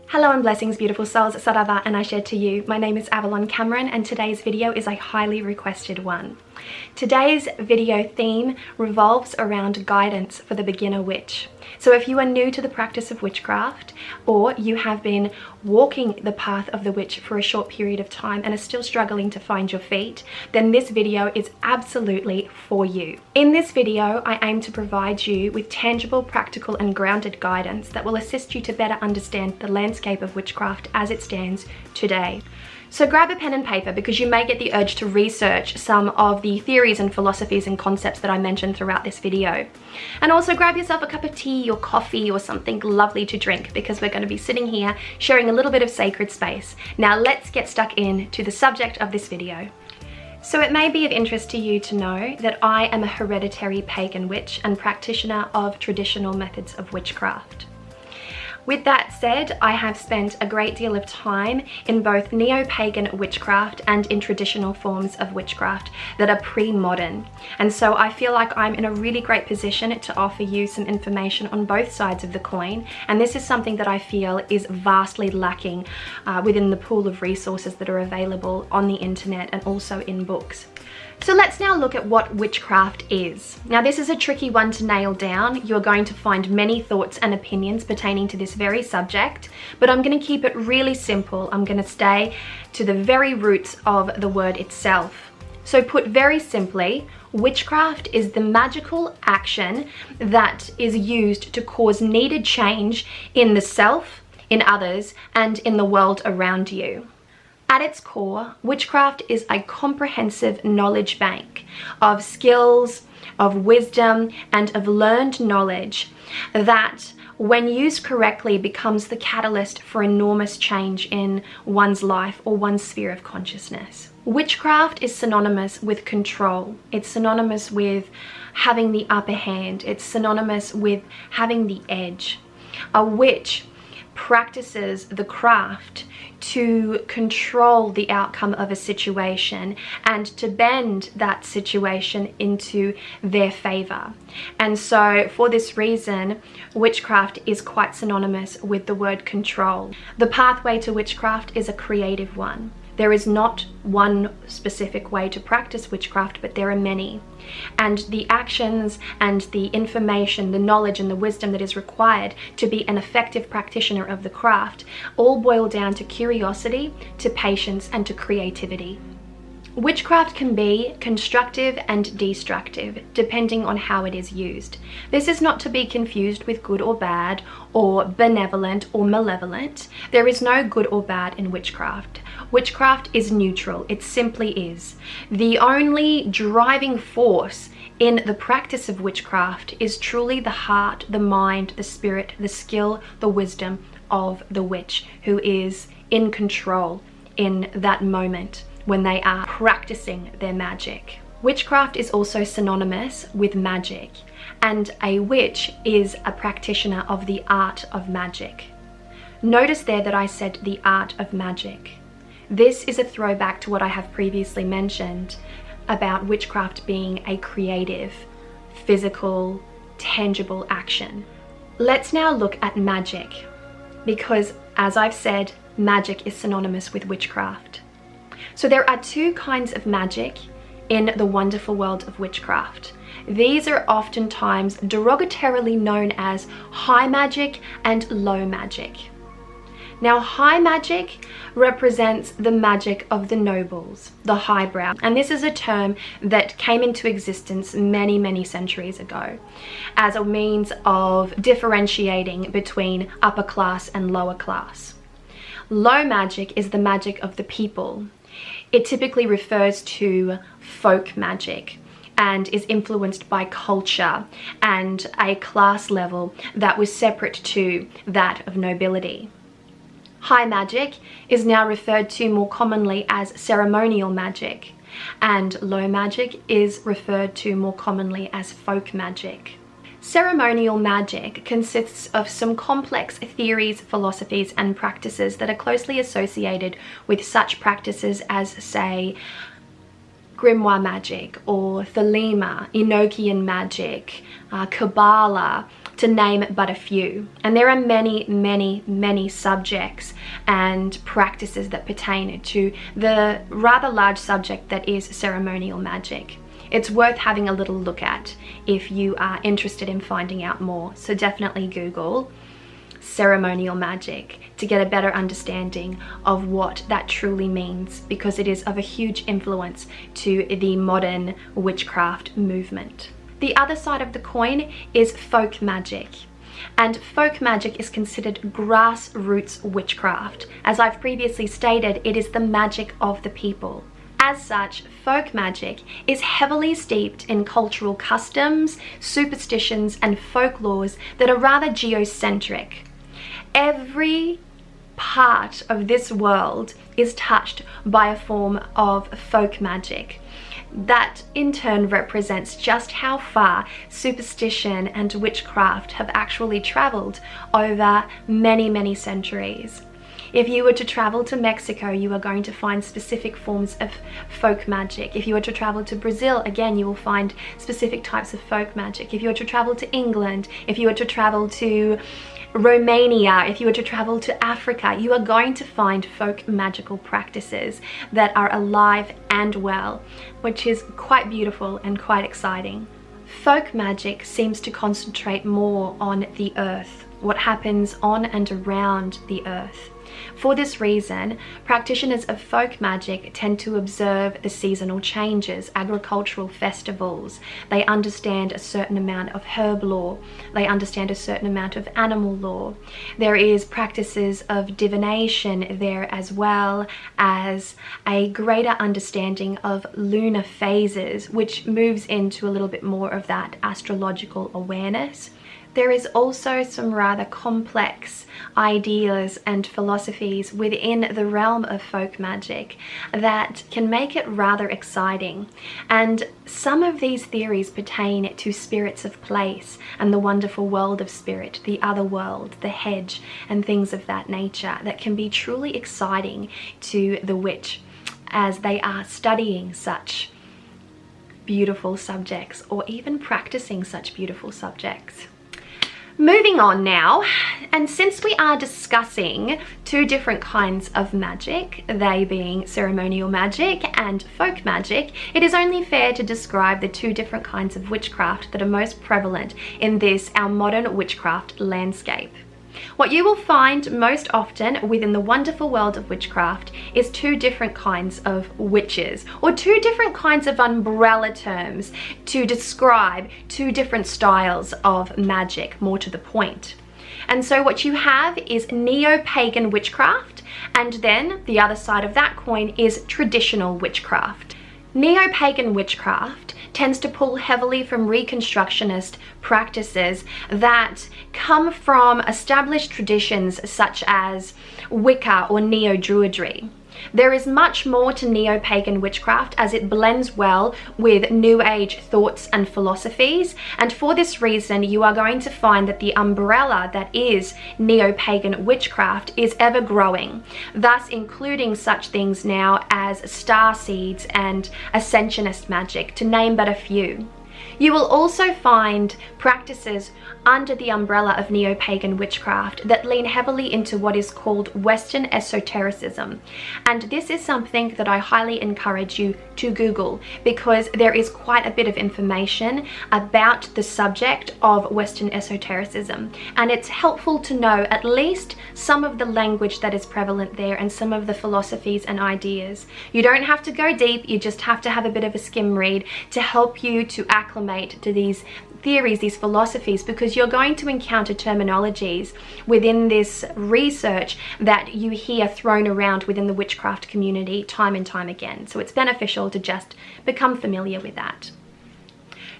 Hello and blessings, beautiful souls. Saravá and I share to you. My name is Avalon Cameron and today's video is a highly requested one. Today's video theme revolves around guidance for the beginner witch. So if you are new to the practice of witchcraft, or you have been walking the path of the witch for a short period of time and are still struggling to find your feet, then this video is absolutely for you. In this video, I aim to provide you with tangible, practical and grounded guidance that will assist you to better understand the landscape of witchcraft as it stands today. So grab a pen and paper because you may get the urge to research some of the theories and philosophies and concepts that I mentioned throughout this video. And also grab yourself a cup of tea or coffee or something lovely to drink because we're going to be sitting here sharing a little bit of sacred space. Now let's get stuck into the subject of this video. So it may be of interest to you to know that I am a hereditary pagan witch and practitioner of traditional methods of witchcraft. With that said, I have spent a great deal of time in both neo-pagan witchcraft and in traditional forms of witchcraft that are pre-modern. And so I feel like I'm in a really great position to offer you some information on both sides of the coin. And this is something that I feel is vastly lacking within the pool of resources that are available on the internet and also in books. So let's now look at what witchcraft is. Now this is a tricky one to nail down. You're going to find many thoughts and opinions pertaining to this very subject, but I'm going to keep it really simple. I'm going to stay to the very roots of the word itself. So put very simply, witchcraft is the magical action that is used to cause needed change in the self, in others, and in the world around you. At its core, witchcraft is a comprehensive knowledge bank of skills, of wisdom, and of learned knowledge that, when used correctly, becomes the catalyst for enormous change in one's life or one's sphere of consciousness. Witchcraft is synonymous with control. It's synonymous with having the upper hand. It's synonymous with having the edge. A witch practices the craft to control the outcome of a situation and to bend that situation into their favor. And so for this reason, witchcraft is quite synonymous with the word control. The pathway to witchcraft is a creative one. There is not one specific way to practice witchcraft, but there are many. And the actions and the information, the knowledge and the wisdom that is required to be an effective practitioner of the craft all boil down to curiosity, to patience, and to creativity. Witchcraft can be constructive and destructive, depending on how it is used. This is not to be confused with good or bad, or benevolent or malevolent. There is no good or bad in witchcraft. Witchcraft is neutral, it simply is. The only driving force in the practice of witchcraft is truly the heart, the mind, the spirit, the skill, the wisdom of the witch who is in control in that moment when they are practicing their magic. Witchcraft is also synonymous with magic, and a witch is a practitioner of the art of magic. Notice there that I said the art of magic. This is a throwback to what I have previously mentioned about witchcraft being a creative, physical, tangible action. Let's now look at magic, because as I've said, magic is synonymous with witchcraft. So there are two kinds of magic in the wonderful world of witchcraft. These are oftentimes derogatorily known as high magic and low magic. Now, high magic represents the magic of the nobles, the highbrow, and this is a term that came into existence many, many centuries ago as a means of differentiating between upper class and lower class. Low magic is the magic of the people. It typically refers to folk magic and is influenced by culture and a class level that was separate to that of nobility. High magic is now referred to more commonly as ceremonial magic, and low magic is referred to more commonly as folk magic. Ceremonial magic consists of some complex theories, philosophies, and practices that are closely associated with such practices as, say, grimoire magic or thelema, Enochian magic, Kabbalah, to name but a few. And there are many, many, many subjects and practices that pertain to the rather large subject that is ceremonial magic. It's worth having a little look at if you are interested in finding out more. So definitely Google ceremonial magic to get a better understanding of what that truly means, because it is of a huge influence to the modern witchcraft movement. The other side of the coin is folk magic. And folk magic is considered grassroots witchcraft. As I've previously stated, it is the magic of the people. As such, folk magic is heavily steeped in cultural customs, superstitions, and folklores that are rather geocentric. Every part of this world is touched by a form of folk magic. That in turn represents just how far superstition and witchcraft have actually traveled over many, many centuries. If you were to travel to Mexico, you are going to find specific forms of folk magic. If you were to travel to Brazil, again, you will find specific types of folk magic. If you were to travel to England, if you were to travel to Romania, if you were to travel to Africa, you are going to find folk magical practices that are alive and well, which is quite beautiful and quite exciting. Folk magic seems to concentrate more on the earth, what happens on and around the earth. For this reason, practitioners of folk magic tend to observe the seasonal changes, agricultural festivals. They understand a certain amount of herb lore. They understand a certain amount of animal lore. There is practices of divination there, as well as a greater understanding of lunar phases, which moves into a little bit more of that astrological awareness. There is also some rather complex ideas and philosophies within the realm of folk magic that can make it rather exciting. And some of these theories pertain to spirits of place and the wonderful world of spirit, the other world, the hedge, and things of that nature that can be truly exciting to the witch as they are studying such beautiful subjects or even practicing such beautiful subjects. Moving on now, and since we are discussing two different kinds of magic, they being ceremonial magic and folk magic, it is only fair to describe the two different kinds of witchcraft that are most prevalent in this, our modern witchcraft landscape. What you will find most often within the wonderful world of witchcraft is two different kinds of witches, or two different kinds of umbrella terms to describe two different styles of magic, more to the point. And so what you have is neo-pagan witchcraft, and then the other side of that coin is traditional witchcraft. Neo-pagan witchcraft tends to pull heavily from Reconstructionist practices that come from established traditions such as Wicca or Neo-Druidry. There is much more to neo-pagan witchcraft as it blends well with New Age thoughts and philosophies, and for this reason you are going to find that the umbrella that is neo-pagan witchcraft is ever growing, thus including such things now as star seeds and ascensionist magic, to name but a few. You will also find practices under the umbrella of neo-pagan witchcraft that lean heavily into what is called Western esotericism. And this is something that I highly encourage you to Google, because there is quite a bit of information about the subject of Western esotericism. And it's helpful to know at least some of the language that is prevalent there and some of the philosophies and ideas. You don't have to go deep, you just have to have a bit of a skim read to help you to acclimate to these theories, these philosophies, because you're going to encounter terminologies within this research that you hear thrown around within the witchcraft community time and time again. So it's beneficial to just become familiar with that.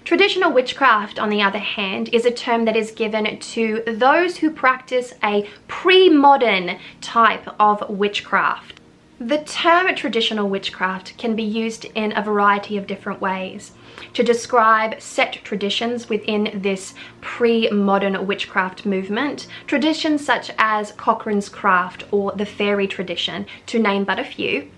Traditional witchcraft, on the other hand, is a term that is given to those who practice a pre-modern type of witchcraft. The term traditional witchcraft can be used in a variety of different ways to describe set traditions within this pre-modern witchcraft movement, traditions such as Cochrane's craft or the fairy tradition, to name but a few.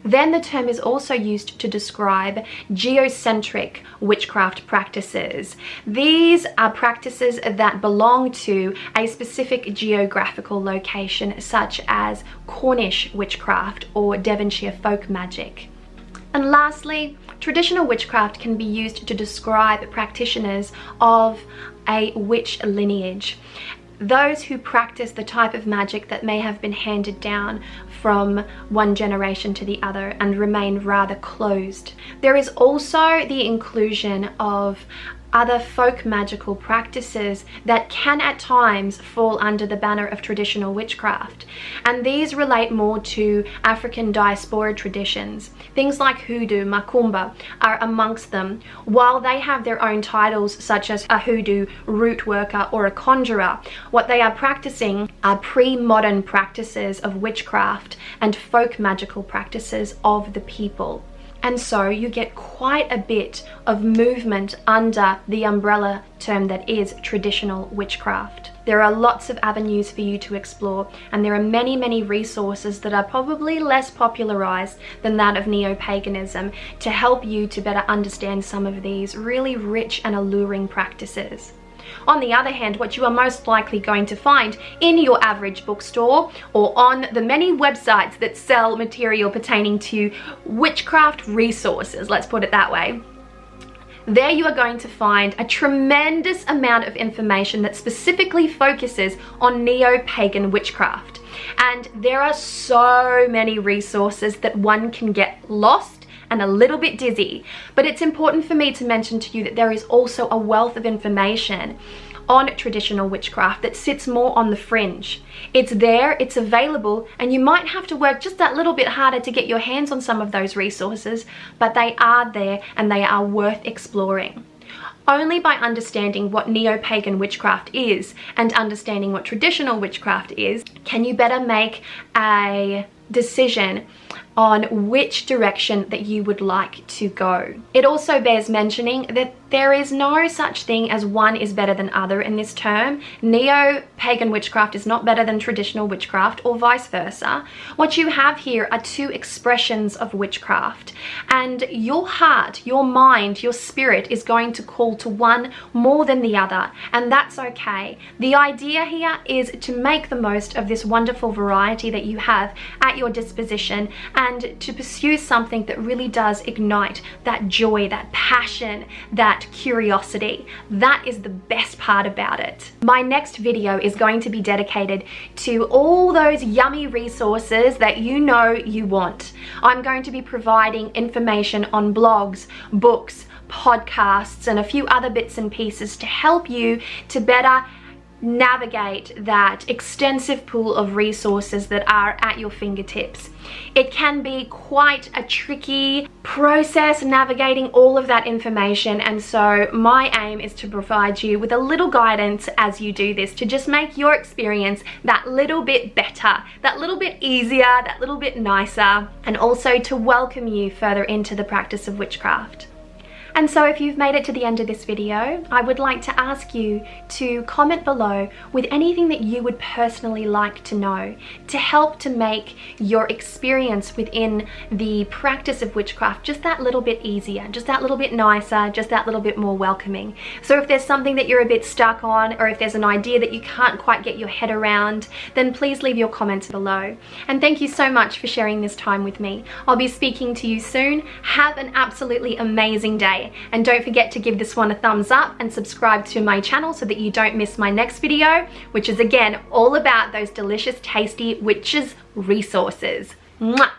Then the term is also used to describe geocentric witchcraft practices. These are practices that belong to a specific geographical location, such as Cornish witchcraft or Devonshire folk magic. And lastly, traditional witchcraft can be used to describe practitioners of a witch lineage. Those who practice the type of magic that may have been handed down from one generation to the other and remain rather closed. There is also the inclusion of other folk magical practices that can at times fall under the banner of traditional witchcraft, and these relate more to African diaspora traditions. Things like hoodoo, macumba are amongst them. While they have their own titles such as a hoodoo root worker or a conjurer, what they are practicing are pre-modern practices of witchcraft and folk magical practices of the people. And so you get quite a bit of movement under the umbrella term that is traditional witchcraft. There are lots of avenues for you to explore, and there are many resources that are probably less popularized than that of neo-paganism to help you to better understand some of these really rich and alluring practices. On the other hand, what you are most likely going to find in your average bookstore or on the many websites that sell material pertaining to witchcraft resources, let's put it that way, there you are going to find a tremendous amount of information that specifically focuses on neo-pagan witchcraft. And there are so many resources that one can get lost and a little bit dizzy. But it's important for me to mention to you that there is also a wealth of information on traditional witchcraft that sits more on the fringe. It's there, it's available, and you might have to work just that little bit harder to get your hands on some of those resources, but they are there and they are worth exploring. Only by understanding what neo-pagan witchcraft is and understanding what traditional witchcraft is can you better make a decision on which direction that you would like to go. It also bears mentioning that there is no such thing as one is better than other in this term. Neo-pagan witchcraft is not better than traditional witchcraft or vice versa. What you have here are two expressions of witchcraft, and your heart, your mind, your spirit is going to call to one more than the other, and that's okay. The idea here is to make the most of this wonderful variety that you have at your disposition and to pursue something that really does ignite that joy, that passion, that curiosity. That is the best part about it. My next video is going to be dedicated to all those yummy resources that you know you want. I'm going to be providing information on blogs, books, podcasts, and a few other bits and pieces to help you to better navigate that extensive pool of resources that are at your fingertips. It can be quite a tricky process navigating all of that information, and so my aim is to provide you with a little guidance as you do this to just make your experience that little bit better, that little bit easier, that little bit nicer, and also to welcome you further into the practice of witchcraft. And so if you've made it to the end of this video, I would like to ask you to comment below with anything that you would personally like to know to help to make your experience within the practice of witchcraft just that little bit easier, just that little bit nicer, just that little bit more welcoming. So if there's something that you're a bit stuck on, or if there's an idea that you can't quite get your head around, then please leave your comments below. And thank you so much for sharing this time with me. I'll be speaking to you soon. Have an absolutely amazing day. And don't forget to give this one a thumbs up and subscribe to my channel so that you don't miss my next video, which is again all about those delicious, tasty witches resources. Mwah!